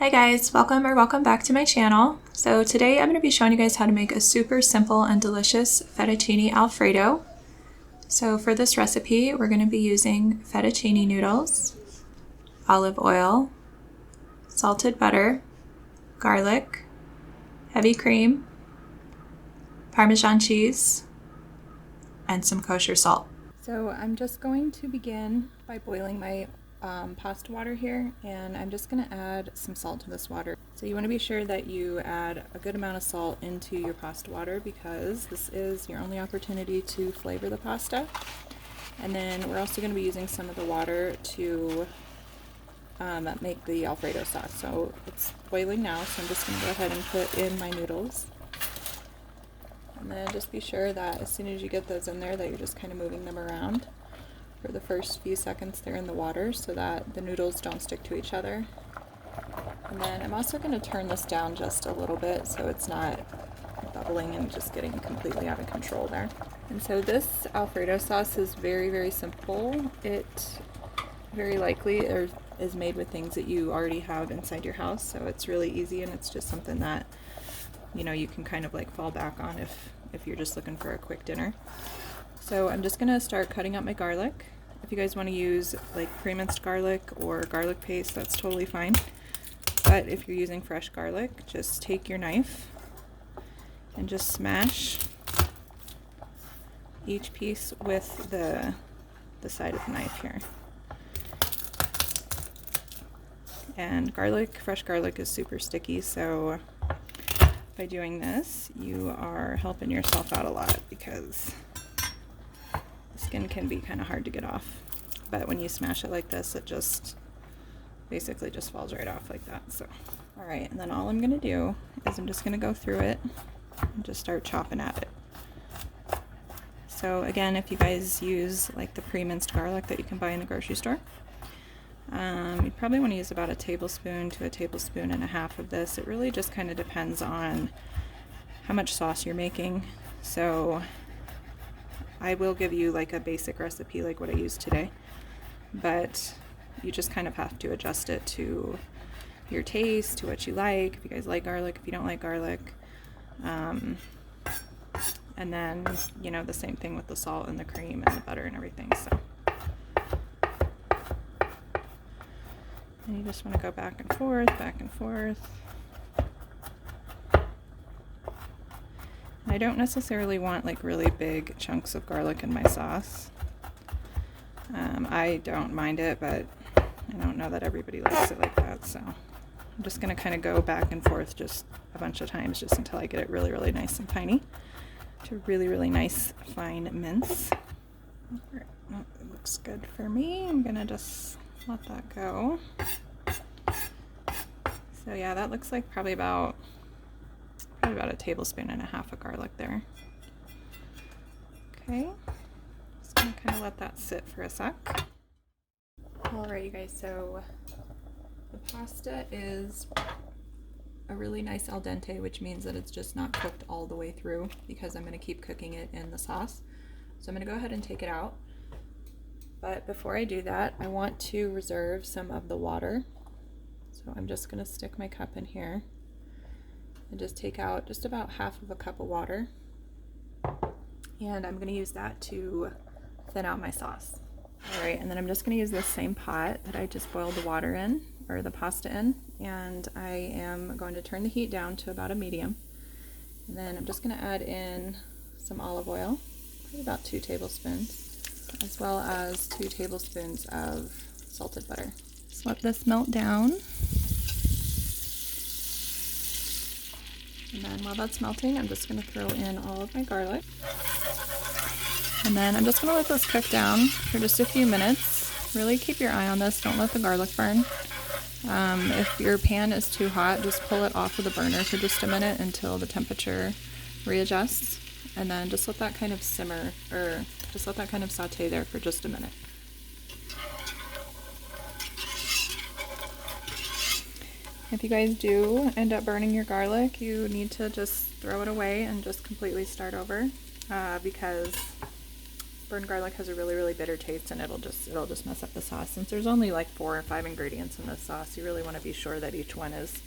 Hi guys, welcome back to my channel. So today I'm going to be showing you guys how to make a super simple and delicious fettuccine alfredo. So for this recipe, we're going to be using fettuccine noodles, olive oil, salted butter, garlic, heavy cream, parmesan cheese, and some kosher salt. So I'm just going to begin by boiling my pasta water here, and I'm just going to add some salt to this water. So you want to be sure that you add a good amount of salt into your pasta water because this is your only opportunity to flavor the pasta. And then we're also going to be using some of the water to make the Alfredo sauce. So it's boiling now, so I'm just going to go ahead and put in my noodles. And then just be sure that as soon as you get those in there that you're just kind of moving them around for the first few seconds they're in the water so that the noodles don't stick to each other. And then I'm also going to turn this down just a little bit so it's not bubbling and just getting completely out of control there. And so this Alfredo sauce is very, very simple. It very likely is made with things that you already have inside your house, so it's really easy, and it's just something that you can kind of like fall back on if you're just looking for a quick dinner. So I'm just gonna start cutting up my garlic. If you guys want to use like pre-minced garlic or garlic paste, that's totally fine. But if you're using fresh garlic, just take your knife and just smash each piece with the side of the knife here. And fresh garlic is super sticky, so by doing this, you are helping yourself out a lot because the skin can be kind of hard to get off. But when you smash it like this, it just basically just falls right off like that. So, all right, and then all I'm gonna do is I'm just gonna go through it and just start chopping at it. So again, if you guys use like the pre-minced garlic that you can buy in the grocery store, you probably want to use about a tablespoon to a tablespoon and a half of this. It really just kind of depends on how much sauce you're making. So I will give you like a basic recipe like what I used today, but you just kind of have to adjust it to your taste, to what you like, if you guys like garlic, if you don't like garlic. And then, the same thing with the salt and the cream and the butter and everything. So. And you just want to go back and forth, back and forth. I don't necessarily want like really big chunks of garlic in my sauce. I don't mind it, but I don't know that everybody likes it like that. So I'm just going to kind of go back and forth just a bunch of times just until I get it really, really nice and tiny to really, really nice fine mince. It looks good for me. I'm going to just let that go. So yeah, that looks like probably about a tablespoon and a half of garlic there. Okay, just gonna kind of let that sit for a sec. Alright you guys, so the pasta is a really nice al dente, which means that it's just not cooked all the way through because I'm going to keep cooking it in the sauce. So I'm going to go ahead and take it out. But before I do that, I want to reserve some of the water. So I'm just going to stick my cup in here and just take out just about half of a cup of water. And I'm going to use that to thin out my sauce. All right, and then I'm just going to use this same pot that I just boiled the water in, or the pasta in, and I am going to turn the heat down to about a medium. And then I'm just going to add in some olive oil, about 2 tablespoons. As well as 2 tablespoons of salted butter. Just let this melt down. And then while that's melting, I'm just going to throw in all of my garlic. And then I'm just going to let this cook down for just a few minutes. Really keep your eye on this. Don't let the garlic burn. If your pan is too hot, just pull it off of the burner for just a minute until the temperature readjusts. And then just let that kind of simmer, or just let that kind of saute there for just a minute. If you guys do end up burning your garlic, you need to just throw it away and just completely start over because burned garlic has a really bitter taste, and it'll just mess up the sauce. Since there's only like 4 or 5 ingredients in this sauce, you really want to be sure that each one is,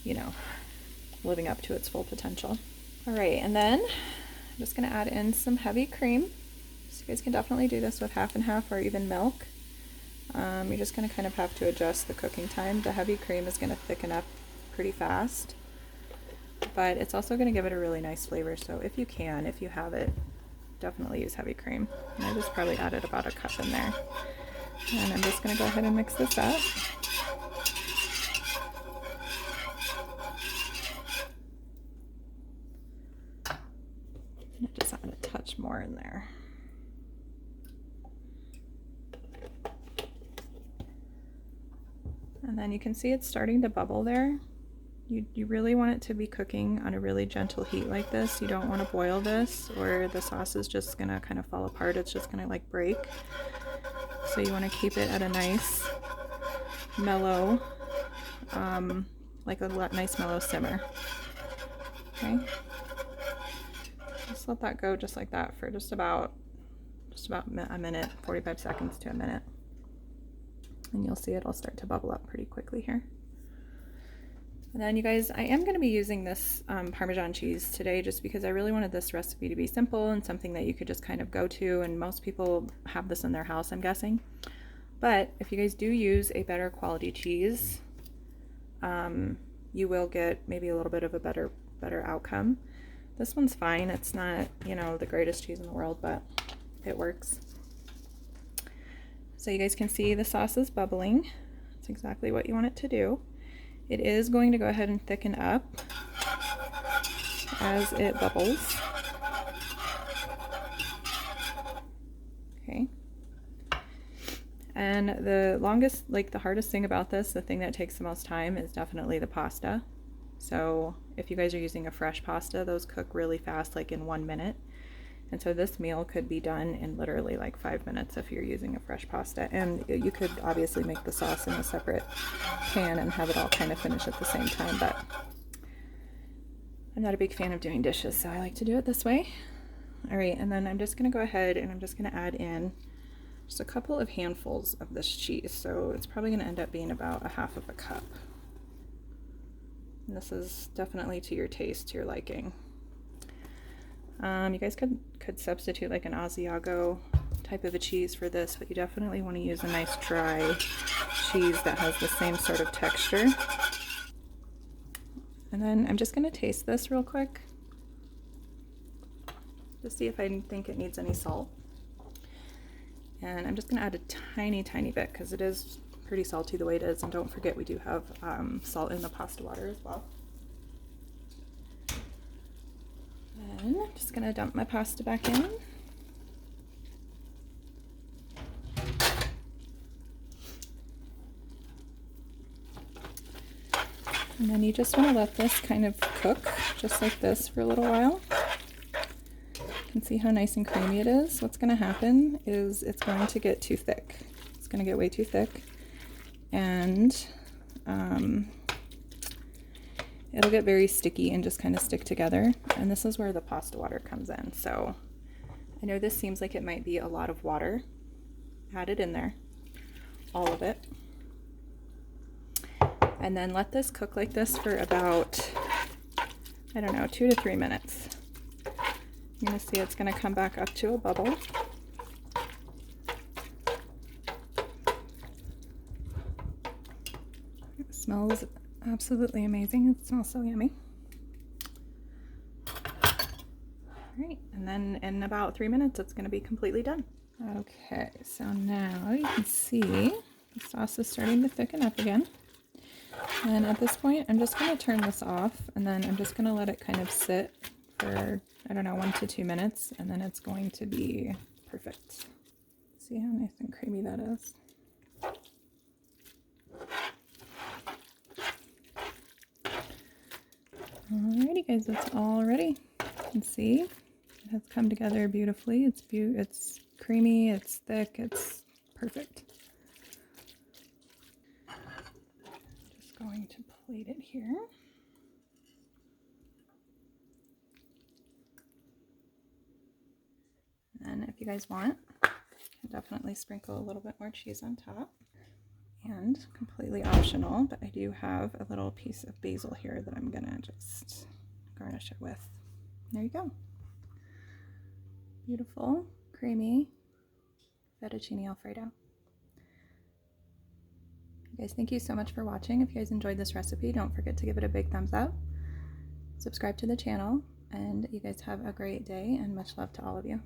you know, living up to its full potential. All right, and then I'm just going to add in some heavy cream. So you guys can definitely do this with half and half or even milk. You're just going to kind of have to adjust the cooking time. The heavy cream is going to thicken up pretty fast, but it's also going to give it a really nice flavor. So if you have it, definitely use heavy cream. And I just probably added about a cup in there. And I'm just going to go ahead and mix this up. And just add a touch more in there. And then you can see it's starting to bubble there. You really want it to be cooking on a really gentle heat like this. You don't want to boil this, or the sauce is just gonna kind of fall apart. It's just gonna like break. So you want to keep it at a nice mellow, like a nice mellow simmer. Okay. Just let that go just like that for just about a minute, 45 seconds to a minute. And you'll see it'll start to bubble up pretty quickly here. And then you guys, I am going to be using this Parmesan cheese today just because I really wanted this recipe to be simple and something that you could just kind of go to, and most people have this in their house, I'm guessing. But if you guys do use a better quality cheese, you will get maybe a little bit of a better outcome. This one's fine. It's not, you know, the greatest cheese in the world, but it works. So you guys can see the sauce is bubbling. It's exactly what you want it to do. It is going to go ahead and thicken up as it bubbles. Okay. And the longest, like the hardest thing about this, the thing that takes the most time, is definitely the pasta. So if you guys are using a fresh pasta, those cook really fast, like in 1 minute. And so this meal could be done in literally like 5 minutes if you're using a fresh pasta. And you could obviously make the sauce in a separate pan and have it all kind of finish at the same time, but I'm not a big fan of doing dishes, so I like to do it this way. All right, and then I'm just gonna go ahead and I'm just gonna add in just a couple of handfuls of this cheese. So it's probably gonna end up being about 1/2 of a cup. And this is definitely to your taste, to your liking. You guys could substitute like an Asiago type of a cheese for this, but you definitely want to use a nice dry cheese that has the same sort of texture. And then I'm just going to taste this real quick to see if I think it needs any salt. And I'm just going to add a tiny bit because it is pretty salty the way it is. And don't forget, we do have salt in the pasta water as well. And I'm just going to dump my pasta back in. And then you just want to let this kind of cook just like this for a little while. You can see how nice and creamy it is. What's going to happen is it's going to get too thick. It's going to get way too thick. And it'll get very sticky and just kind of stick together. And this is where the pasta water comes in. So I know this seems like it might be a lot of water. Add it in there, all of it. And then let this cook like this for about, I don't know, 2 to 3 minutes. You're gonna see it's gonna come back up to a bubble. It smells absolutely amazing. It smells so yummy. All right, and then in about 3 minutes, it's gonna be completely done. Okay, so now you can see the sauce is starting to thicken up again. And at this point, I'm just going to turn this off, and then I'm just going to let it kind of sit for, I don't know, 1 to 2 minutes, and then it's going to be perfect. See how nice and creamy that is. Alrighty guys, it's all ready. You can see it has come together beautifully. It's creamy, it's thick, it's perfect. Going to plate it here. And if you you guys want. Can definitely sprinkle a little bit more cheese on top. And completely optional, but I do have a little piece of basil here that I'm gonna just garnish it with. There you go. Beautiful, creamy fettuccine Alfredo. You guys, thank you so much for watching. If you guys enjoyed this recipe, don't forget to give it a big thumbs up. Subscribe to the channel, and you guys have a great day, and much love to all of you.